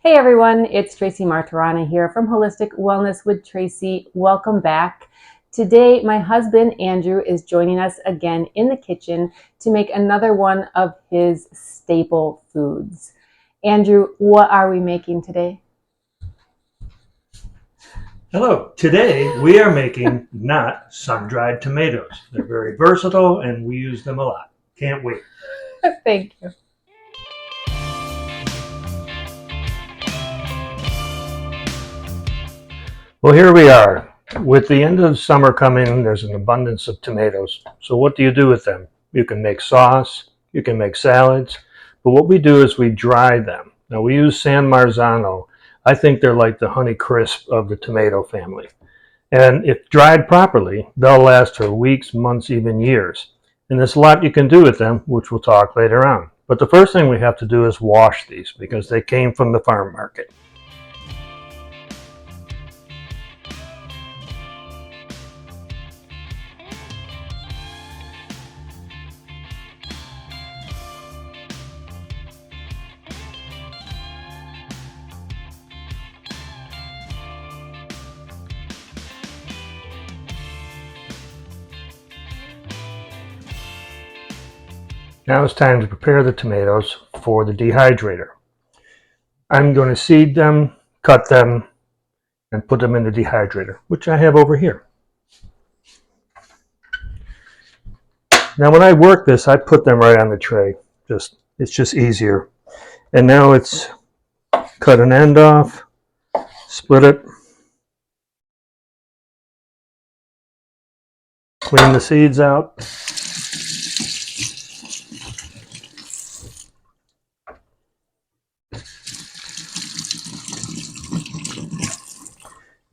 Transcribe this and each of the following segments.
Hey everyone, it's Tracy Martirana here from Holistic Wellness with Tracy. Welcome back. Today, my husband Andrew is joining us again in the kitchen to make another one of his staple foods. Andrew, what are we making today? Hello, today we are making not sun-dried tomatoes. They're very versatile and we use them a lot. Can't wait. Thank you. Well, here we are. With the end of summer coming, there's an abundance of tomatoes. So what do you do with them? You can make sauce, you can make salads, but what we do is we dry them. Now we use San Marzano. I think they're like the Honey Crisp of the tomato family. And if dried properly, they'll last for weeks, months, even years. And there's a lot you can do with them, which we'll talk later on. But the first thing we have to do is wash these because they came from the farm market. Now it's time to prepare the tomatoes for the dehydrator. I'm going to seed them, cut them, and put them in the dehydrator, which I have over here. Now when I work this, I put them right on the tray. It's just easier. And now it's cut an end off, split it, clean the seeds out.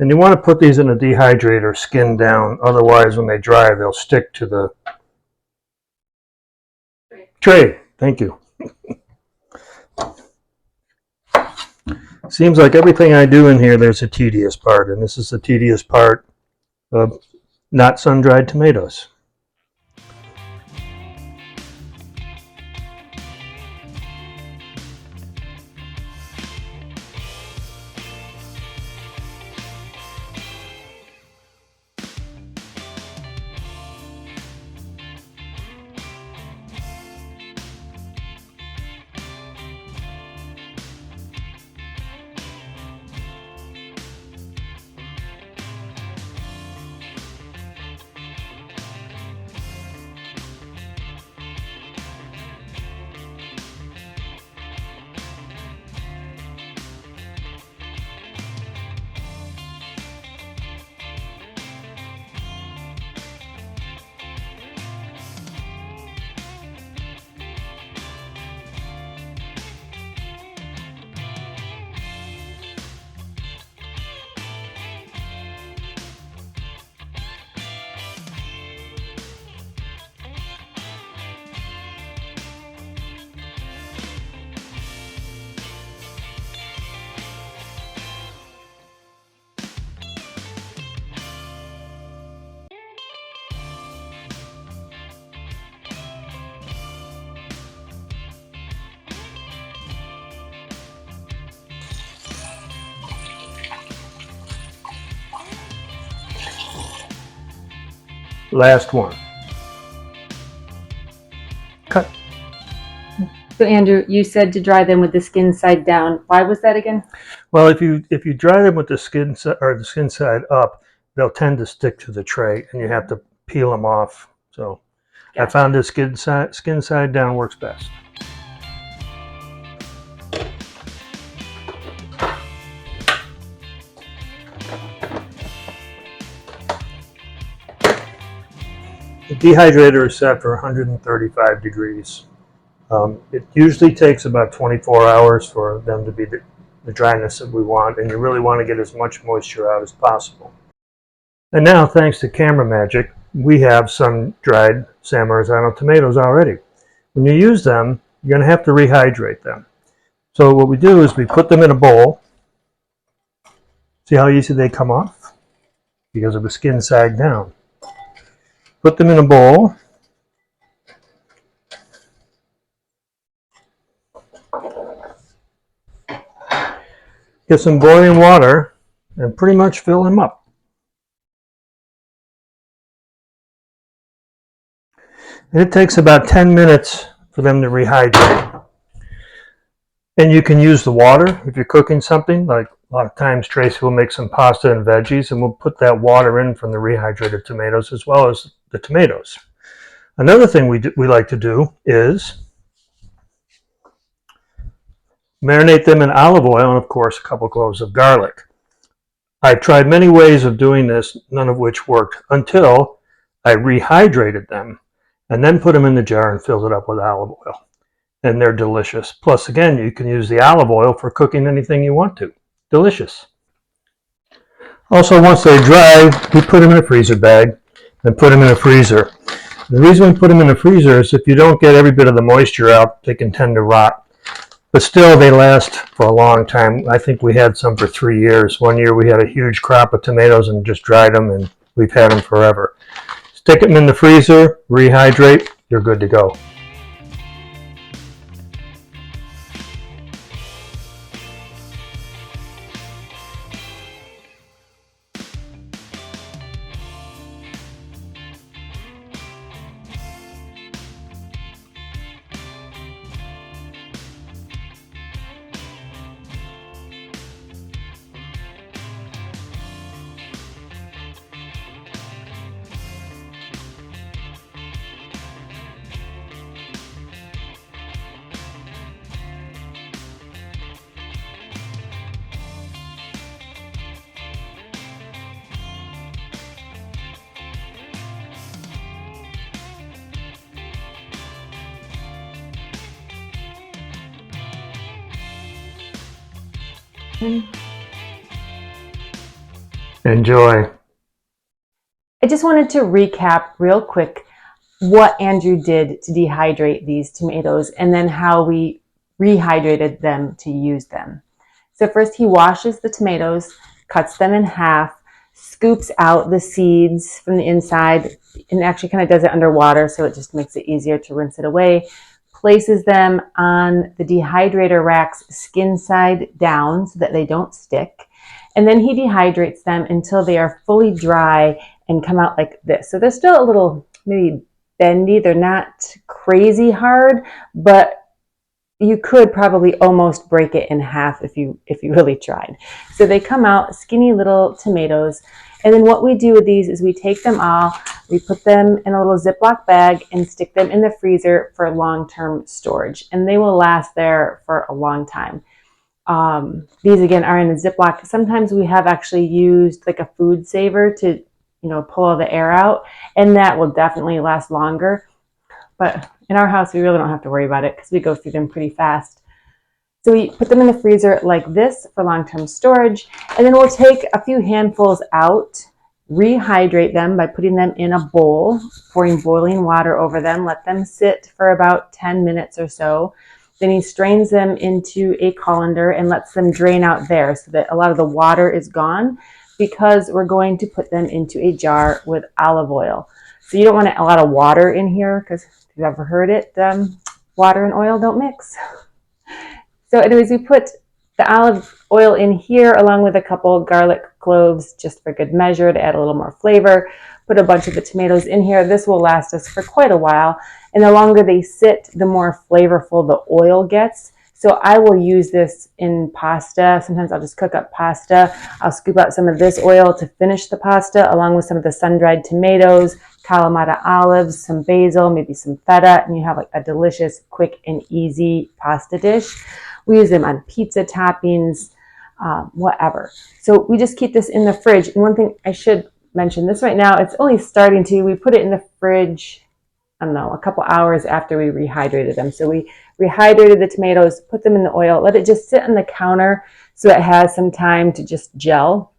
And you want to put these in a dehydrator skin down, otherwise when they dry they'll stick to the tray. Thank you. Seems like everything I do in here there's a tedious part, and this is the tedious part of not sun-dried tomatoes. Last one. Cut. So Andrew, you said to dry them with the skin side down. Why was that again? Well, if you dry them with the skin side up, they'll tend to stick to the tray, and you have to peel them off. So gotcha. I found this skin side down works best. The dehydrator is set for 135 degrees. It usually takes about 24 hours for them to be the dryness that we want, and you really want to get as much moisture out as possible. And now, thanks to camera magic, we have some dried San Marzano tomatoes already. When you use them, you're going to have to rehydrate them. So what we do is we put them in a bowl. See how easy they come off? Because of the skin sag down. Put them in a bowl. get some boiling water and pretty much fill them up. And it takes about 10 minutes for them to rehydrate. And you can use the water if you're cooking something. Like a lot of times Tracy will make some pasta and veggies, and we'll put that water in from the rehydrated tomatoes as well as the tomatoes. Another thing we like to do is marinate them in olive oil and, of course, a couple cloves of garlic. I've tried many ways of doing this, none of which worked until I rehydrated them and then put them in the jar and filled it up with olive oil. And they're delicious. Plus, again, you can use the olive oil for cooking anything you want to. Delicious. Also, once they're dry, we put them in a freezer bag and put them in a freezer. The reason we put them in the freezer is if you don't get every bit of the moisture out, they can tend to rot. But still, they last for a long time. I think we had some for 3 years. One year we had a huge crop of tomatoes and just dried them, and we've had them forever. Stick them in the freezer, rehydrate, you're good to go. Enjoy. I just wanted to recap real quick what Andrew did to dehydrate these tomatoes and then how we rehydrated them to use them. So first he washes the tomatoes, cuts them in half, scoops out the seeds from the inside, and actually kind of does it underwater so it just makes it easier to rinse it away. Places them on the dehydrator racks skin side down so that they don't stick. And then he dehydrates them until they are fully dry and come out like this. So they're still a little maybe bendy. They're not crazy hard, but you could probably almost break it in half if you really tried. So they come out skinny little tomatoes. And then what we do with these is we take them all, we put them in a little Ziploc bag and stick them in the freezer for long-term storage. And they will last there for a long time. These again are in a Ziploc. Sometimes we have actually used like a food saver to, pull all the air out, and that will definitely last longer. But in our house, we really don't have to worry about it because we go through them pretty fast. So we put them in the freezer like this for long-term storage, and then we'll take a few handfuls out, rehydrate them by putting them in a bowl, pouring boiling water over them, let them sit for about 10 minutes or so. Then he strains them into a colander and lets them drain out there so that a lot of the water is gone, because we're going to put them into a jar with olive oil. So you don't want a lot of water in here, because if you've ever heard it, water and oil don't mix. So anyways, we put the olive oil in here along with a couple garlic cloves just for good measure to add a little more flavor. Put a bunch of the tomatoes in here. This will last us for quite a while. And the longer they sit, the more flavorful the oil gets. So I will use this in pasta. Sometimes I'll just cook up pasta. I'll scoop out some of this oil to finish the pasta along with some of the sun-dried tomatoes, Kalamata olives, some basil, maybe some feta, and you have like a delicious, quick and easy pasta dish. We use them on pizza toppings, whatever. So we just keep this in the fridge. And one thing I should mention, this right now, it's only starting to, we put it in the fridge, I don't know, a couple hours after we rehydrated them. So we rehydrated the tomatoes, put them in the oil, let it just sit on the counter so it has some time to just gel.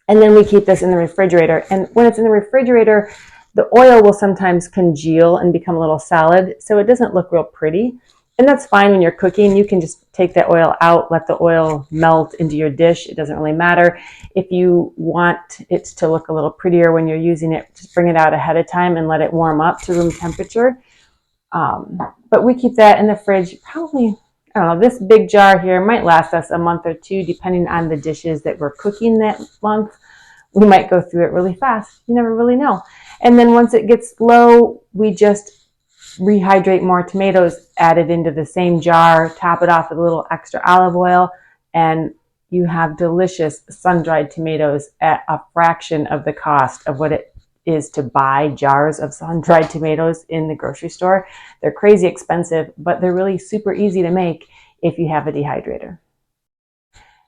And then we keep this in the refrigerator. And when it's in the refrigerator, the oil will sometimes congeal and become a little solid, so it doesn't look real pretty. And that's fine when you're cooking. You can just take that oil out, let the oil melt into your dish. It doesn't really matter. If you want it to look a little prettier when you're using it, just bring it out ahead of time and let it warm up to room temperature. But we keep that in the fridge probably I don't know, this big jar here might last us a month or two, depending on the dishes that we're cooking that month. We might go through it really fast. You never really know. And then once it gets low, we just rehydrate more tomatoes, add it into the same jar, top it off with a little extra olive oil, and you have delicious sun-dried tomatoes at a fraction of the cost of what it is to buy jars of sun-dried tomatoes in the grocery store. They're crazy expensive, but they're really super easy to make if you have a dehydrator.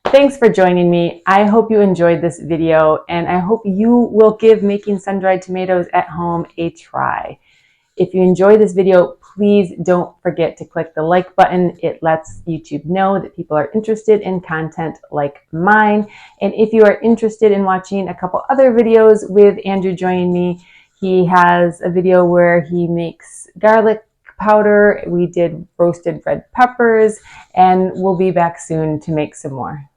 Thanks for joining me. I hope you enjoyed this video, and I hope you will give making sun-dried tomatoes at home a try. If you enjoyed this video, please don't forget to click the like button. It lets YouTube know that people are interested in content like mine. And if you are interested in watching a couple other videos with Andrew joining me, he has a video where he makes garlic powder. We did roasted red peppers, and we'll be back soon to make some more.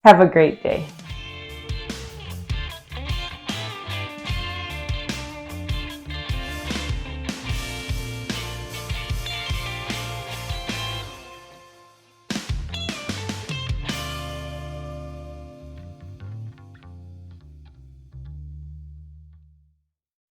Have a great day.